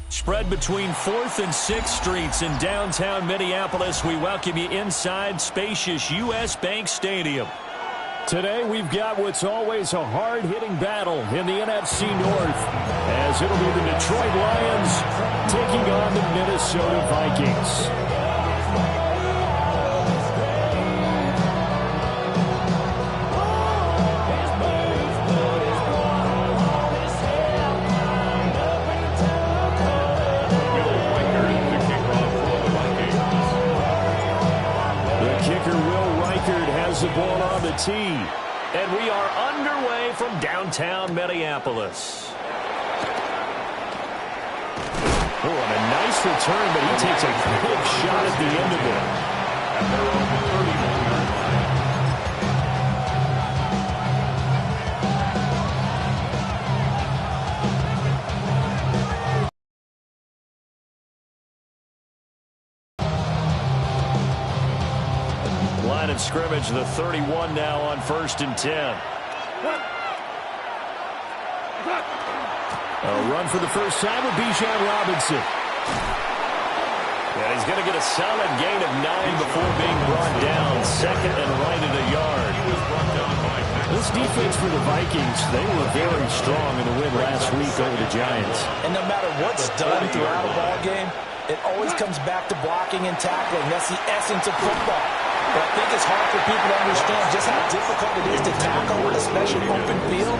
Spread between 4th and 6th Streets in downtown Minneapolis. We welcome you inside spacious U.S. Bank Stadium. Today we've got what's always a hard-hitting battle in the NFC North, as it'll be the Detroit Lions taking on the Minnesota Vikings. The ball on the tee, and we are underway from downtown Minneapolis. Oh, and a nice return, but he takes a big shot at the end of it. And they're on the 31-yard line. Line of scrimmage, the 31 now on 1st and 10. A run for the first time with Bijan Robinson. And he's going to get a solid gain of 9 before being brought down. 2nd and right at a yard. This defense for the Vikings, they were very strong in the win last week over the Giants. And no matter what's done throughout a ball game, it always comes back to blocking and tackling. That's the essence of football. But I think it's hard for people to understand just how difficult it is to tackle, especially open field.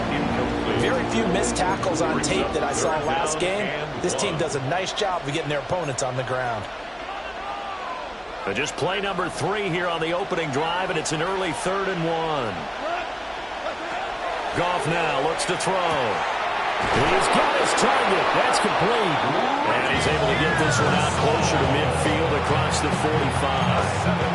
Very few missed tackles on tape that I saw last game. This team does a nice job of getting their opponents on the ground. But just play number 3 here on the opening drive, and it's an early 3rd and 1. Goff now looks to throw. He's got his target. That's complete. And he's able to get this one out closer to midfield across the 45.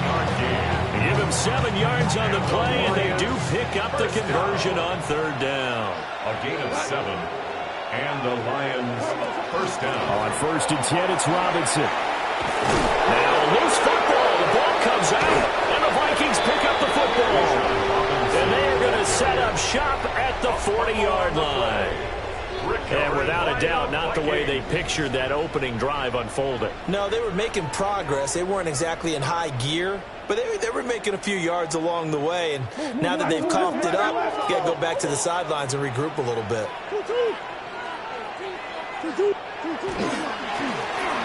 Give him 7 yards on the play, and they do pick up the conversion on 3rd down. A gain of 7, and the Lions first down. On 1st and 10, it's Robinson. Now loose football. The ball comes out, and the Vikings pick up the football. And they're going to set up shop at the 40-yard line. And without a doubt, not the way they pictured that opening drive unfolding. No, they were making progress. They weren't exactly in high gear, but they were making a few yards along the way. And now that they've coughed it up, you got to go back to the sidelines and regroup a little bit.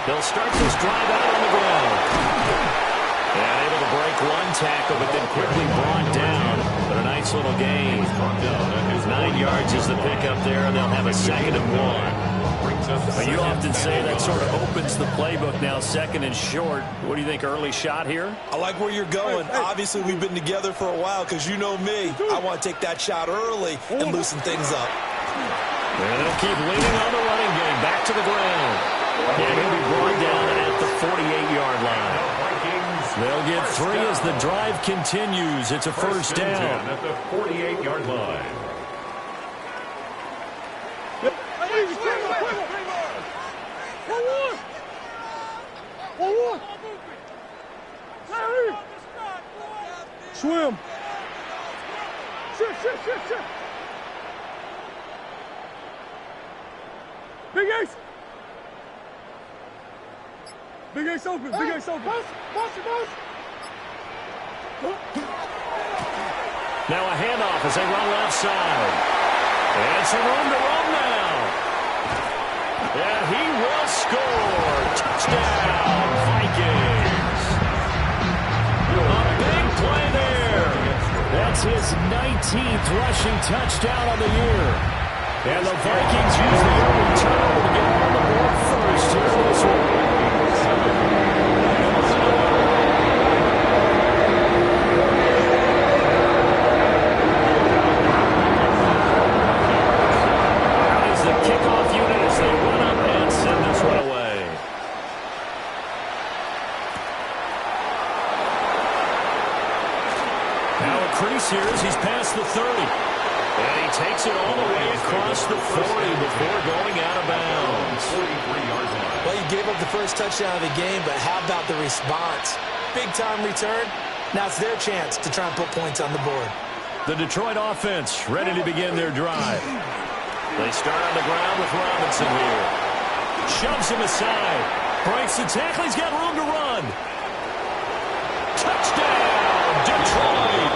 They'll start this drive out on the ground. And able to break one tackle, but then quickly brought down. But a nice little gain. 9 yards is the pickup there, and they'll have a 2nd and 1. But you often say that sort of opens the playbook now, 2nd and short. What do you think, early shot here? I like where you're going. Obviously, we've been together for a while because you know me. I want to take that shot early and loosen things up. And they'll keep leaning on the running game. Back to the ground. And he'll be brought down at the 48-yard line. They'll get 3 as the drive continues. It's a first down. At the 48-yard line. Swim. Shit. Big Ace. Big Ace open. Big Ace open. Boss. Now a handoff as they run left side. And some room to run now. And he will score. Touchdown, Vikings. A big play there. That's his 19th rushing touchdown of the year. And the Vikings use the early turnover to get on the board first here in this one. Here as he's past the 30. past the 40 before going out of bounds. 43-yard line. Well, you gave up the first touchdown of the game, but how about the response? Big-time return. Now it's their chance to try and put points on the board. The Detroit offense ready to begin their drive. They start on the ground with Robinson here. Shoves him aside. Breaks the tackle. He's got room to run. Touchdown, Detroit.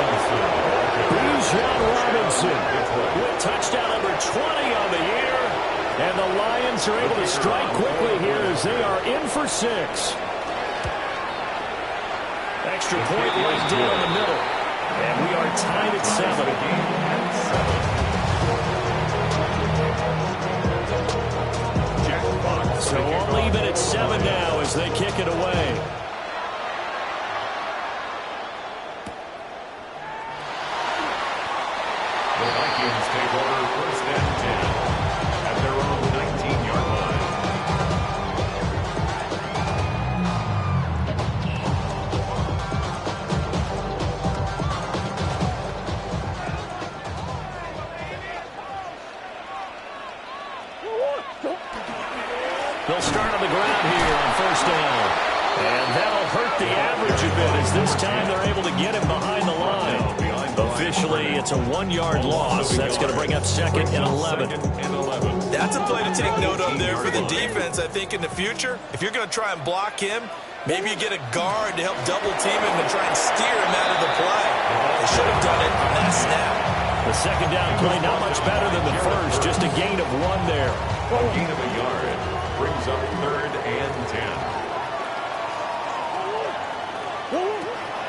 Bijan Robinson with touchdown number 20 on the year. And the Lions are able to strike quickly here as they are in for 6. Extra point right down the middle. And we are tied at 7. So only even at 7 now as they kick it away. The Vikings take over 1st and 10 at their own 19-yard line. They'll start on the ground here on 1st down. And that'll hurt the average a bit as this time they're able to get him behind the line. Officially, it's a 1-yard loss. That's going to bring up 2nd and 11. That's a play to take note of there for the defense. I think in the future, if you're going to try and block him, maybe you get a guard to help double team him and try and steer him out of the play. They should have done it on that snap. The 2nd down play not much better than the first, just a gain of 1 there. A gain of a yard brings up 3rd and 10.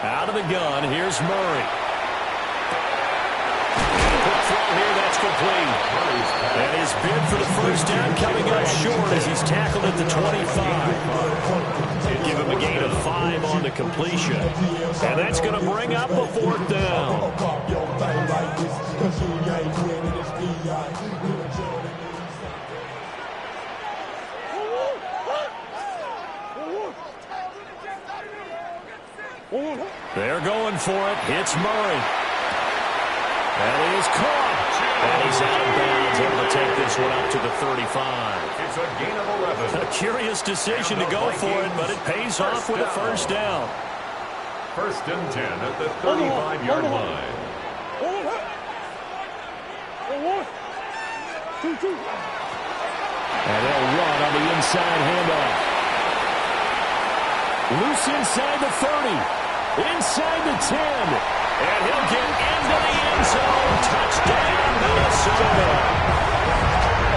Out of the gun, here's Murray. Quick throw here, that's complete. And his bid for the 1st down coming up short as he's tackled at the 25. Give him a gain of 5 on the completion. And that's going to bring up a 4th down. They're going for it. It's Murray. And he is caught. And he's out of bounds, able to take this one up to the 35. It's a gain of 11. A curious decision to go for it, but it pays off with a 1st down. 1st and 10 at the 35-yard line. And they'll run on the inside handoff. Loose inside the 30. Inside the 10. And he'll get into the end zone. Touchdown, Minnesota.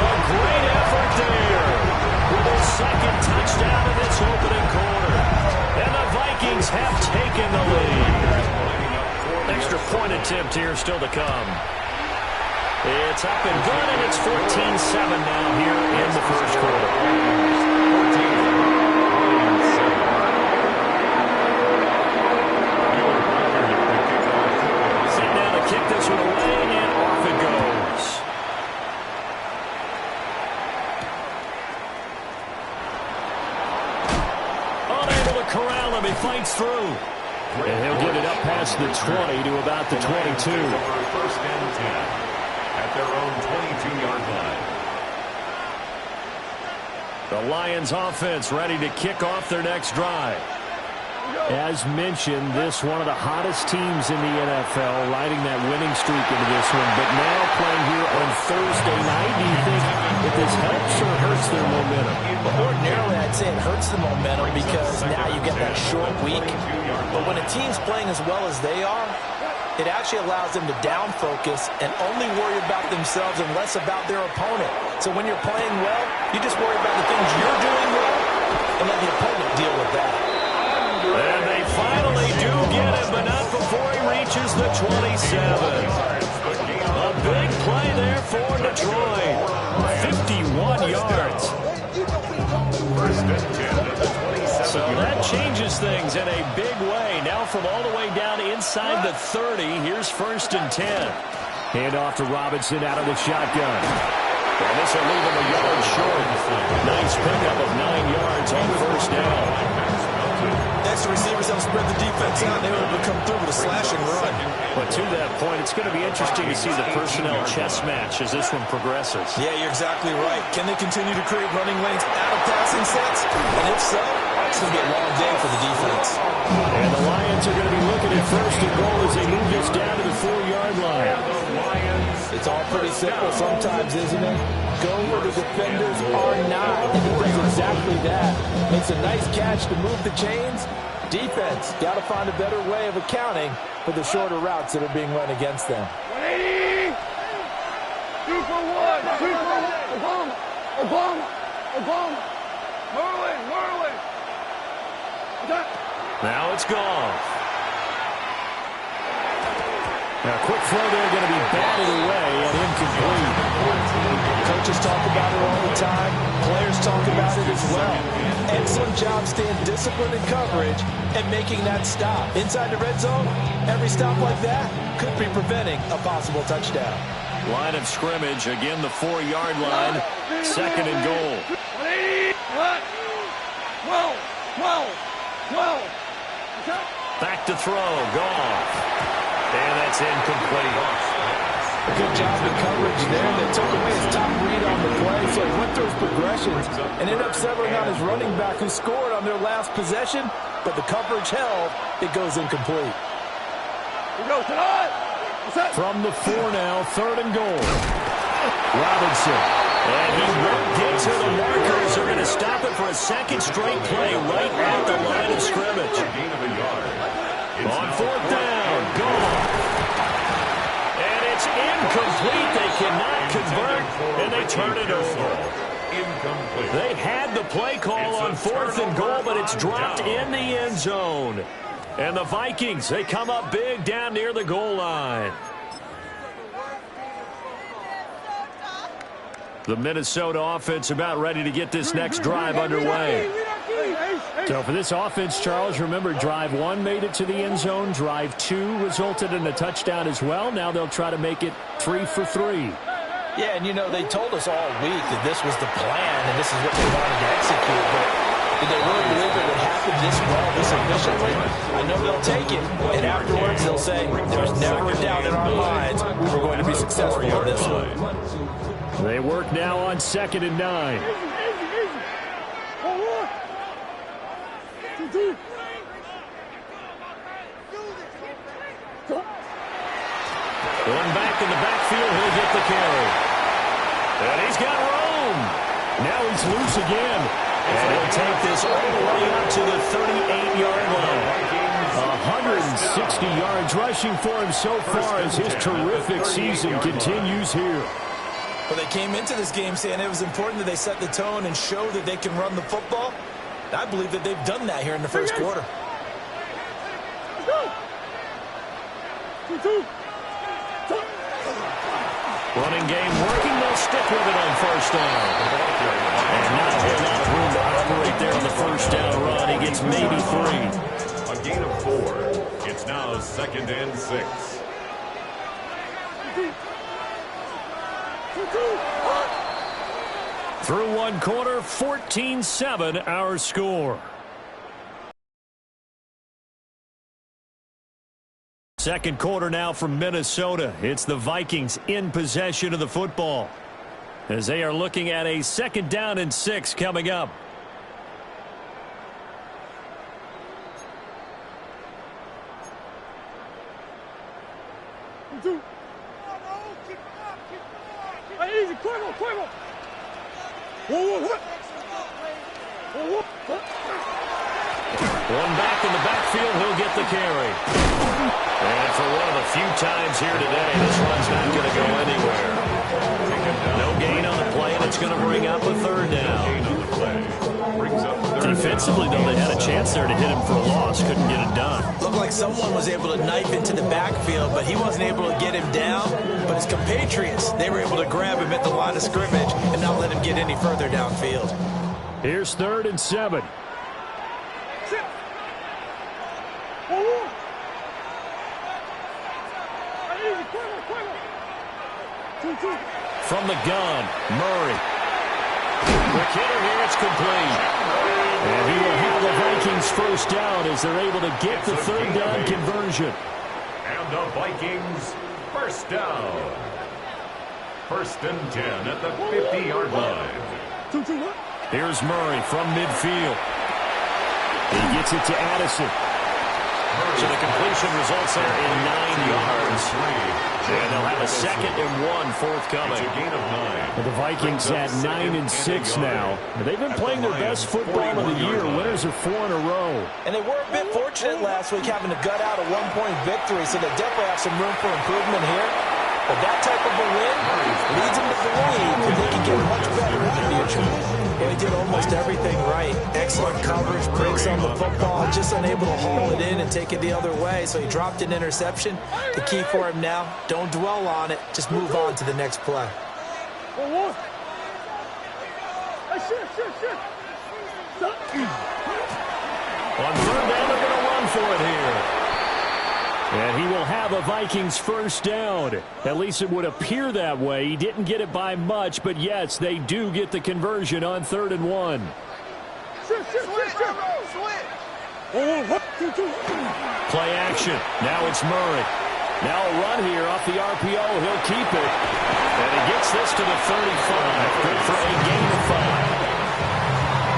A great effort there with their 2nd touchdown in this opening quarter. And the Vikings have taken the lead. Extra point attempt here still to come. It's up and good, and it's 14-7 now here in the 1st quarter. Sit down to kick this one away, and off it goes. Unable to corral him, he fights through. And he'll get it up past the 20 to about the 22. 1st and 10. At their own 22-yard line. The Lions offense ready to kick off their next drive. As mentioned, this one of the hottest teams in the NFL, riding that winning streak into this one, but now playing here on Thursday night. Do you think that this helps or hurts their momentum? Well, ordinarily, I'd say it hurts the momentum because now you get that short week. But when a team's playing as well as they are, it actually allows them to down focus and only worry about themselves and less about their opponent. So when you're playing well, you just worry about the things you're doing well and let the opponent deal with that. And they finally do get him, but not before he reaches the 27. A big play there for Detroit. 51 yards. 1st and 10 at the 27. So that changes things in a big way. Now from all the way down inside the 30, here's 1st and 10. Hand off to Robinson out of the shotgun. And this will leave him a yard short. Nice pickup of 9 yards on 1st down. Next, the receivers help spread the defense out. They were able to come through with a slash and run. But to that point, it's going to be interesting to see the personnel chess match as this one progresses. Yeah, you're exactly right. Can they continue to create running lanes out of passing sets? And if so, it's going to be a long day for the defense. And the Lions are going to be looking at first and goal as they move this down to the 4-yard line. It's all pretty simple sometimes, isn't it? Go where the defenders are not, and he does exactly that. Makes a nice catch to move the chains. Defense, got to find a better way of accounting for the shorter routes that are being run against them. 180! 2 for 1! 2 for 1! Obama! Obama! Obama! Merlin! Now it's gone. Now, a quick throw there going to be batted away and incomplete. Coaches talk about it all the time. Players talk about it as well. Excellent job staying disciplined in coverage and making that stop. Inside the red zone, every stop like that could be preventing a possible touchdown. Line of scrimmage, again the 4-yard line, second and goal. 180! 12! Back to throw, gone. And that's incomplete. Good job in coverage there. They took away his top read on the play, so he went through his progressions and ended up settling on his running back who scored on their last possession, but the coverage held. It goes incomplete. We go tonight! From the 4 now, third and goal. Robinson. And he won't get to the markers. They're going to stop it for a second straight play right at the line of scrimmage. On 4th down, gone. And it's incomplete. They cannot convert, and they turn it over. Incomplete. They had the play call on 4th and goal, but it's dropped in the end zone. And the Vikings, they come up big down near the goal line. The Minnesota offense about ready to get this next drive underway. So for this offense, Charles, remember drive 1 made it to the end zone. Drive 2 resulted in a touchdown as well. Now they'll try to make it 3 for 3. Yeah, and you know, they told us all week that this was the plan and this is what they wanted to execute. But did they really believe it would happen this well, this efficiently? I know they'll take it. And afterwards, they'll say, there's never a doubt in our minds we were going to be successful in this one. They work now on 2nd and 9. Going back in the backfield, he'll get the carry. And he's got room. Now he's loose again. And he'll take this all the way up to the 38-yard line. 160 yards rushing for him so far as his terrific season continues here. Well, they came into this game saying it was important that they set the tone and show that they can run the football. I believe that they've done that here in the first quarter. Running game working. They'll stick with it on 1st down. And not a whole lot of room to operate there on the 1st down run. He gets maybe 3. A gain of 4. It's now 2nd and 6. Through 1 quarter, 14-7 our score. Second quarter now from Minnesota. It's the Vikings in possession of the football as they are looking at a 2nd down and 6 coming up. Easy, Quavo. One back in the backfield, he'll get the carry. And for one of the few times here today, this run's not going to go anywhere. No gain on the play, and it's going to bring up a 3rd down. Defensively, though, they had a chance there to hit him for a loss. Couldn't get it done. Looked like someone was able to knife into the backfield, but he wasn't able to get him down. But his compatriots, they were able to grab him at the line of scrimmage and not let him get any further downfield. Here's 3rd and 7. From the gun, Murray. The kicker here, it's complete. And he will have the Vikings first down as they're able to get the third down conversion. And the Vikings first down. First and 10 at the 50-yard line. Here's Murray from midfield. He gets it to Addison. So the completion results there in 9 yards. And they'll have a 2nd and 1 forthcoming. It's a gain of 9. The Vikings at 9-6 now. They've been playing their best football of the year. Winners of 4 in a row. And they were a bit fortunate last week having to gut out a one-point victory, so they definitely have some room for improvement here. But that type of a win leads them to believe that they can get much better in the future. Yeah, he did almost everything right. Excellent coverage, breaks on the football, just unable to haul it in and take it the other way. So he dropped an interception. The key for him now, don't dwell on it. Just move on to the next play. On third down, they're going to run for it here. And he will have a Vikings first down. At least it would appear that way. He didn't get it by much, but yes, they do get the conversion on 3rd and 1. Play action. Now it's Murray. Now a run here off the RPO. He'll keep it. And he gets this to the 35. Good for a gain of 5.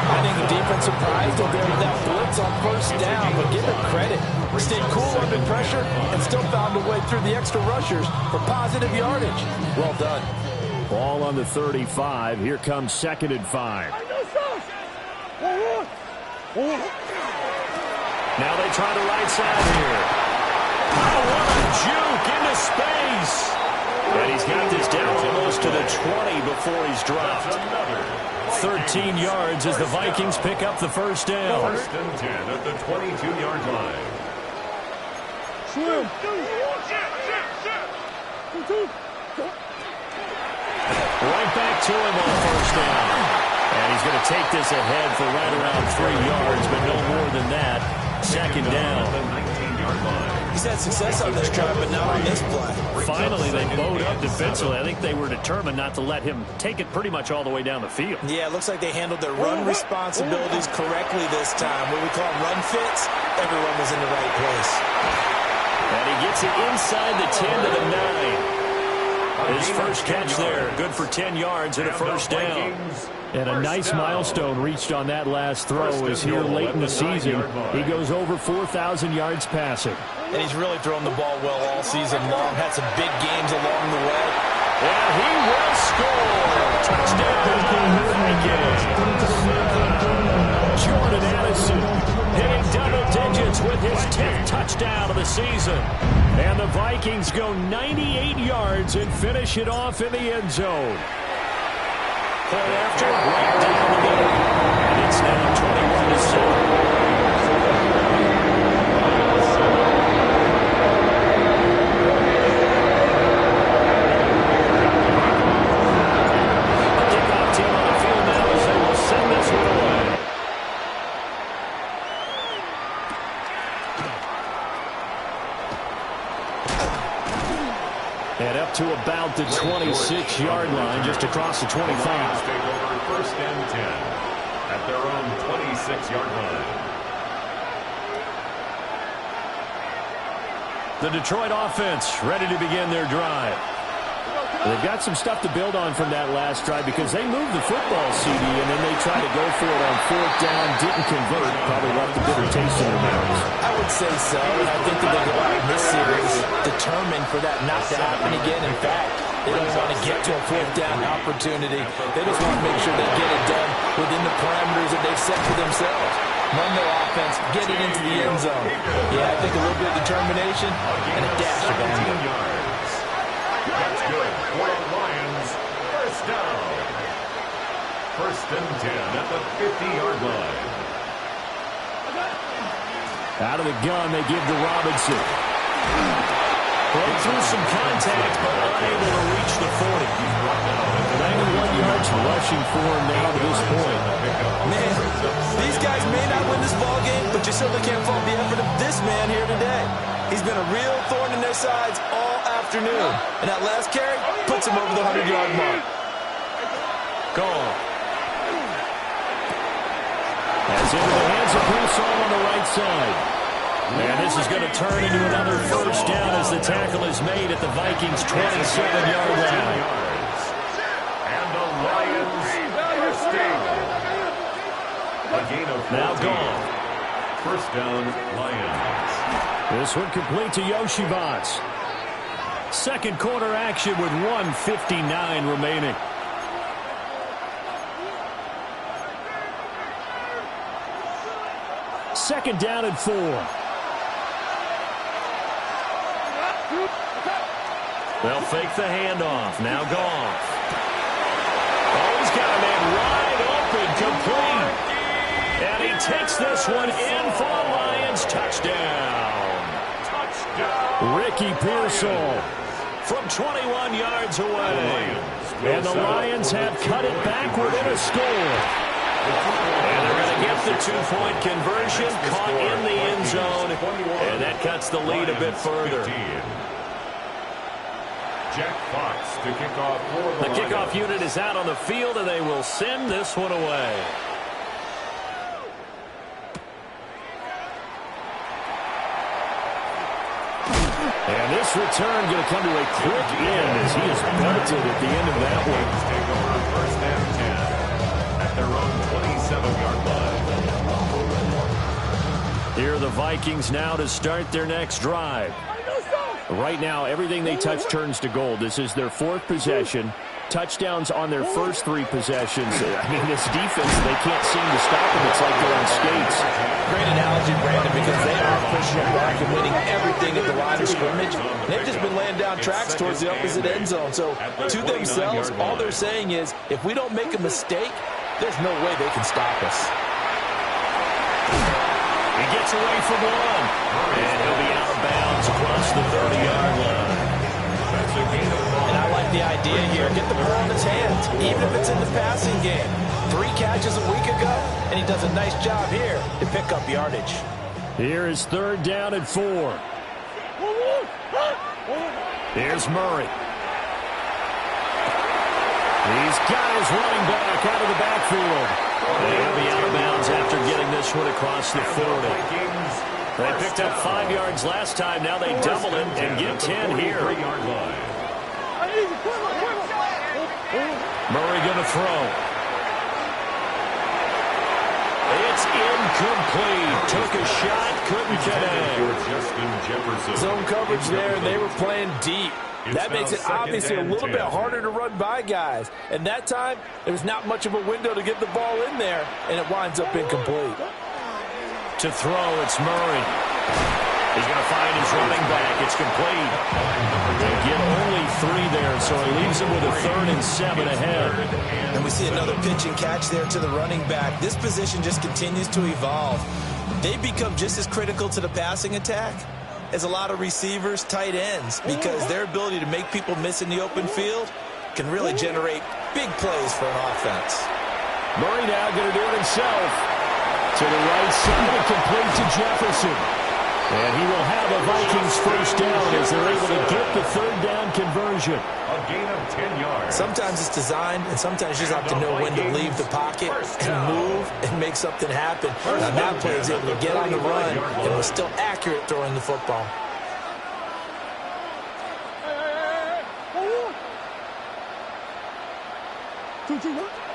I think the defense surprised him there with that blitz on first down, but give him credit. Stayed cool under pressure and still found a way through the extra rushers for positive yardage. Well done. Ball on the 35. Here comes 2nd and 5. Now they try the right side here. Oh, what a juke into space. And he's got this down almost to the 20 before he's dropped. 13 yards as the Vikings pick up the first down. First and 10 at the 22-yard line. Right back to him on first down. And he's going to take this ahead for right around 3 yards, but no more than that. 2nd down. The 19-yard line. He's had success on this drive, but not on this play. Finally, they bowed up defensively. I think they were determined not to let him take it pretty much all the way down the field. Yeah, it looks like they handled their run responsibilities correctly this time. What we call run fits, everyone was in the right place. And he gets it inside the 10 to the 9. His first catch there, good for 10 yards and a first down. And a nice milestone reached on that last throw is here late in the season. He goes over 4,000 yards passing. And he's really thrown the ball well all season long. Had some big games along the way. And he will score. Touchdown, Vikings. Jordan Addison hitting double digits with his 10th touchdown of the season. And the Vikings go 98 yards and finish it off in the end zone. Play after, right down the middle. And it's now 21-7. And up to about the 26-yard line, just across the 25. Take over first and 10 at their own 26-yard line. The Detroit offense ready to begin their drive. They've got some stuff to build on from that last drive because they moved the football, CD, and then they tried to go for it on 4th down, didn't convert, probably left a bitter taste in their mouths. I would say so, and I think that they go out in this series determined for that not to happen again. In fact, they don't want to get to a 4th down opportunity. They just want to make sure they get it done within the parameters that they've set for themselves. Run their offense, get it into the end zone. Yeah, I think a little bit of determination and a dash of anger. That's good for the Lions. First down. First and 10 at the 50-yard line. Out of the gun, they give to Robinson. Broke through some contact, but unable to reach the 40. 91 yards rushing for him now to this point. Man, these guys may not win this ball game, but you certainly can't fault the effort of this man here today. He's been a real thorn in their sides all afternoon. And that last carry puts him over the 100-yard mark. Gone. As It's into the hands of Pearsall on the right side. And this is going to turn into another first down as the tackle is made at the Vikings' 27-yard line. And the Lions first down. A gain of 14. Now gone. First down, Lions. This one complete to Yoshivas. Second quarter action with 1:59 remaining. Second down and 4. They'll fake the handoff. Now Goff. Oh, he's got a man wide open, complete. And he takes this one in for a Lions touchdown. Ricky Pearsall from 21 yards away. And the Lions have cut it back within a score. And they're going to get the two-point conversion, caught in the end zone, and that cuts the lead a bit further. Jack Fox to kick off for The kickoff unit is out on the field, and they will send this one away. And this return going to come to a quick end as he is belted at the end of that one. Take over first and 10 at their own 27-yard line. Here are the Vikings now to start their next drive. Right now, everything they touch turns to gold. This is their fourth possession. Touchdowns on their first 3 possessions. I mean, this defense, they can't seem to stop them. It's like they're on skates. Great analogy, Brandon, because they are pushing it back and winning everything at the line of scrimmage. They've just been laying down tracks towards the opposite end zone. So, to themselves, all they're saying is, if we don't make a mistake, there's no way they can stop us. He gets away from one, and he'll be out of bounds across the 30-yard line. And I like the idea here. Get the ball in his hands, even if it's in the passing game. 3 catches a week ago, and he does a nice job here to pick up yardage. Here is third down and 4. Here's Murray. He's got his running back out of the backfield. They'll be out of bounds after getting this one across the 40. They picked up 5 yards last time. Now they double it and get 10 here. Murray going to throw. It's incomplete. Took a shot, couldn't connect. Zone coverage there, and they were playing deep. That makes it obviously a little bit harder to run by guys. And that time, there was not much of a window to get the ball in there, and it winds up incomplete. To throw, it's Murray. He's going to find his running back. It's complete. They get only 3 there, so he leaves him with a 3rd and 7 ahead. And we see another pitch and catch there to the running back. This position just continues to evolve. They become just as critical to the passing attack as a lot of receivers, tight ends, because their ability to make people miss in the open field can really generate big plays for an offense. Murray now going to do it himself. To the right side, complete to Jefferson. And he will have a Vikings first down as they're able to get the 3rd down conversion. A gain of 10 yards. Sometimes it's designed, and sometimes you just have to know when to leave the pocket and move and make something happen. Now that player is able to get on the run and was still accurate throwing the football.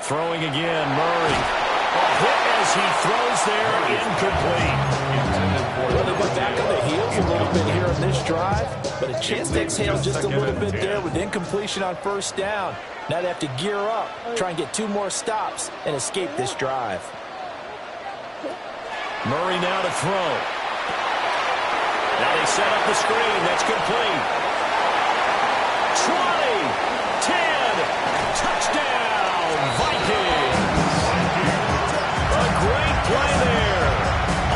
Throwing again, Murray. A hit as he throws there, incomplete. Well, they went back on the heels a little bit here on this drive, but a chance to exhale just a little bit there with incompletion on first down. Now they have to gear up, try and get 2 more stops and escape this drive. Murray now to throw. Now they set up the screen. That's complete. 20, 10, touchdown, Vikings. A great play there.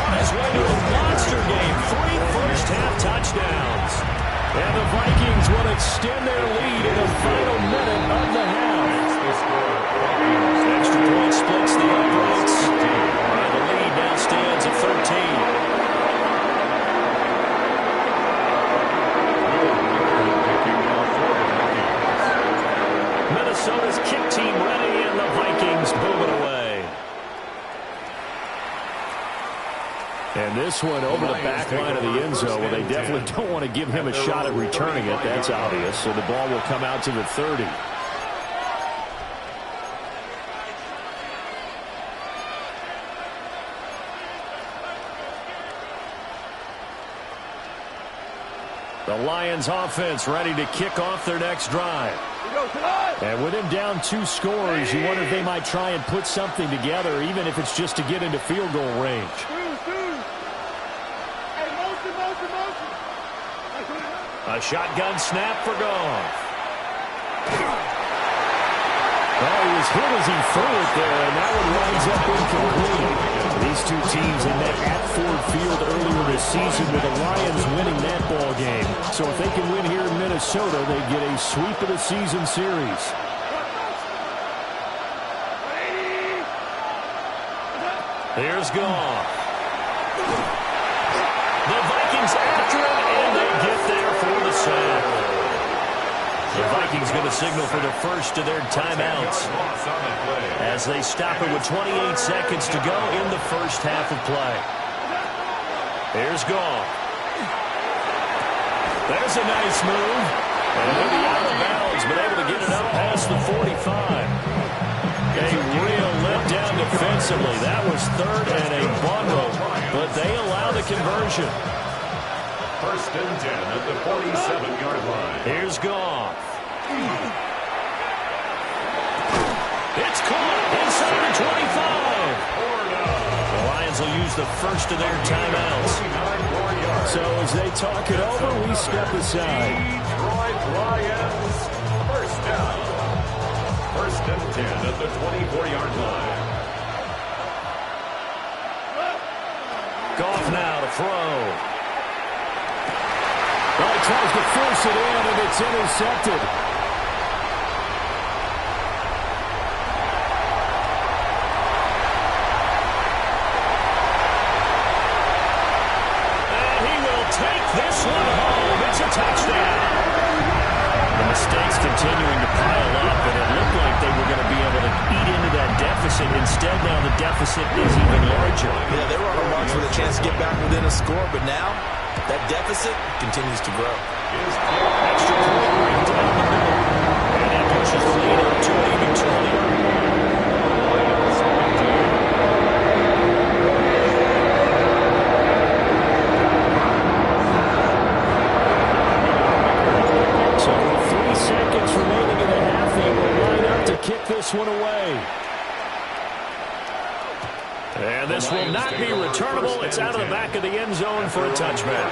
On his way to a monster game. 3 first-half touchdowns. And the Vikings will extend their lead in the final minute of the half. Extra point splits the uprights. And the lead now stands at 13. Minnesota's kick team ready, and the Vikings move it away. And this one over the back line of the end zone. Well, they definitely don't want to give him a shot at returning it. That's obvious. So the ball will come out to the 30. The Lions offense ready to kick off their next drive. And with him down 2 scores, you wonder if they might try and put something together, even if it's just to get into field goal range. A shotgun snap for Goff. Oh, he was hit as he threw it there, and that one winds up incomplete. These two teams had met at Ford Field earlier this season with the Lions winning that ball game. So if they can win here in Minnesota, they get a sweep of the season series. Here's Goff. The Vikings after him, and they get there for the sack. The Vikings going to signal for the first of their timeouts as they stop it with 28 seconds to go in the first half of play. Here's Goff. There's a nice move. And he'll be out of bounds, but able to get it up past the 45. A real letdown defensively. That was third and a bundle, but they allow the conversion. First and 10 at the 47-yard line. Here's Goff. It's caught inside the 25. The Lions will use the first of their timeouts. So as they talk it over, we step aside. Detroit Lions, first down. First and 10 at the 24-yard line. Goff now to throw. Well, he tries to force it in, and it's intercepted. And he will take this one home. It's a touchdown. The mistakes continuing to pile up, and it looked like they were going to be able to eat into that deficit. Instead, now the deficit is even larger. Yeah, they were on a march with a chance to get back within a score, but now that deficit continues to grow. Extra point right down the middle. And that pushes the lead up to maybe 20. So with 3 seconds remaining in the half, he will line up to kick this one away. And this will not be returnable. It's out of the back of the end zone for a touchback.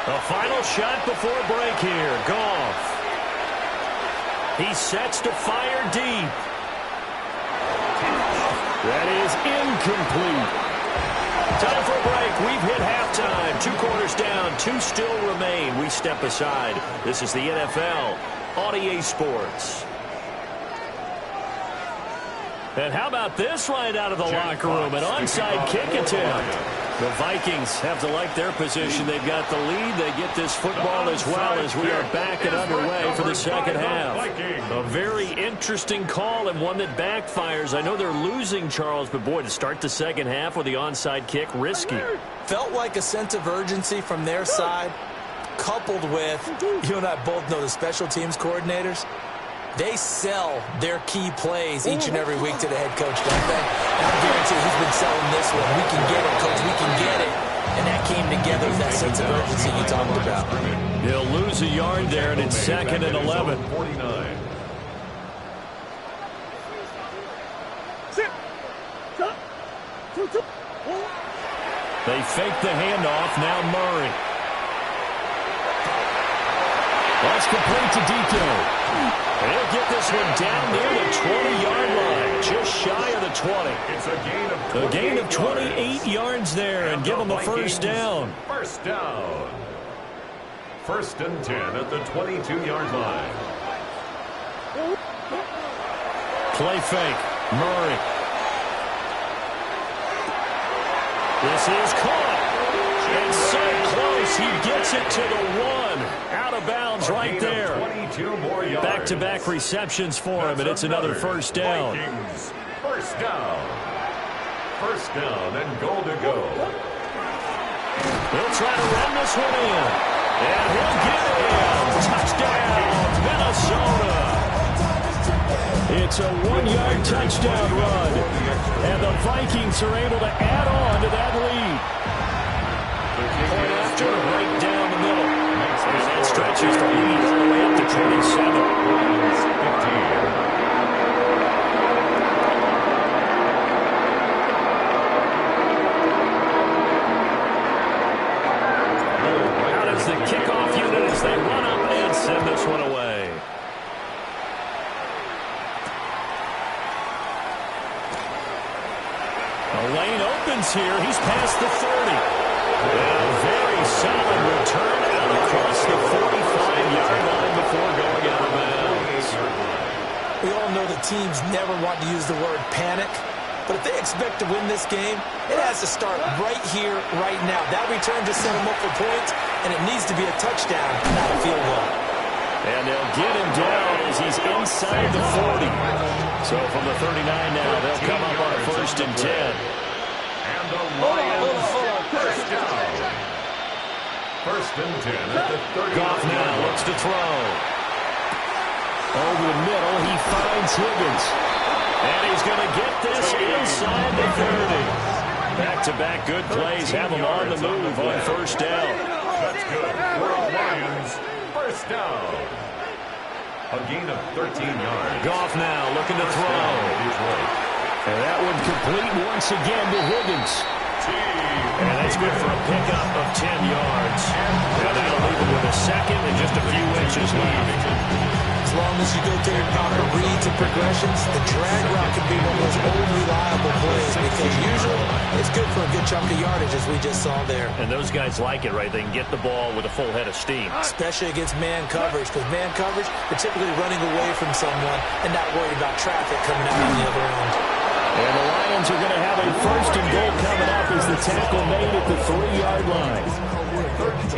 A final shot before break here. Goff. He sets to fire deep. That is incomplete. Time for a break. We've hit halftime. 2 quarters down. 2 still remain. We step aside. This is the NFL on EA Sports. And how about this right out of the locker room? An onside kick attempt. The Vikings have to like their position. They've got the lead. They get this football as well as we are back and underway for the second half. A very interesting call and one that backfires. I know they're losing, Charles, but boy, to start the second half with the onside kick, risky. Felt like a sense of urgency from their side, coupled with, you and I both know the special teams coordinators. They sell their key plays each and every week to the head coach, don't they? And I guarantee he's been selling this one. We can get it, coach. We can get it. And that came together with that sense of urgency you talked about. He'll lose a yard there, and it's 2nd and 11. They fake the handoff. Now Murray. That's complete to DK. He'll get this one down near the 20-yard line, just shy of the 20. It's a gain of 28 yards there, and give them a first down. First down. First and 10 at the 22-yard line. Play fake. Murray. This is caught. And so close, he gets it to the 1. Out of bounds right there. Back-to-back receptions for him, and it's another first down. First down. First down and goal to go. He'll try to run this one in. And he'll get in. Touchdown, Minnesota. It's a 1-yard touchdown run. And the Vikings are able to add on to that lead. Point after, right down the middle. And that stretches the lead all the way up to 27. The kickoff unit as they run up and send this one away. The lane opens here. He's past the 30. And a very solid return out across the 45-yard line before going out of bounds. We all know the teams never want to use the word panic. But if they expect to win this game, it has to start right here, right now. That return just set them up for points, and it needs to be a touchdown, not a field goal. And they'll get him down as he's inside the 40. So from the 39 now, they'll come up on a 1st and 10. And the Lions first down. 1st and 10 at the 30. Goff now looks to throw. Over the middle, he finds Higgins. And he's going to get this inside the 30. Back-to-back good plays have him on the move on 1st down. That's good. For the Lions, 1st down. A gain of 13 yards. Goff now looking to throw. And that one complete once again to Higgins. And that's good for a pickup of 10 yards. And that'll leave him with a 2nd and just a few inches left. As long as you go through your proper reads and progressions, the drag route can be one of those old reliable plays because usually it's good for a good chunk of yardage as we just saw there. And those guys like it, right? They can get the ball with a full head of steam. Especially against man coverage, because man coverage, they're typically running away from someone and not worried about traffic coming out on the other end. And the Lions are going to have a 1st and goal coming up as the tackle made at the 3-yard line.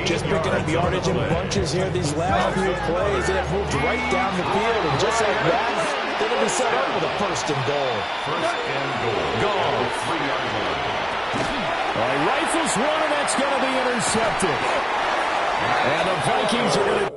Just picking up yardage in bunches here these last few plays. They have moved right down the field, and just like that, they're going to be set up with a 1st and goal. 1st and goal. Goal. 3-yard line. All right, rifles one, and that's going to be intercepted. And the Vikings are going to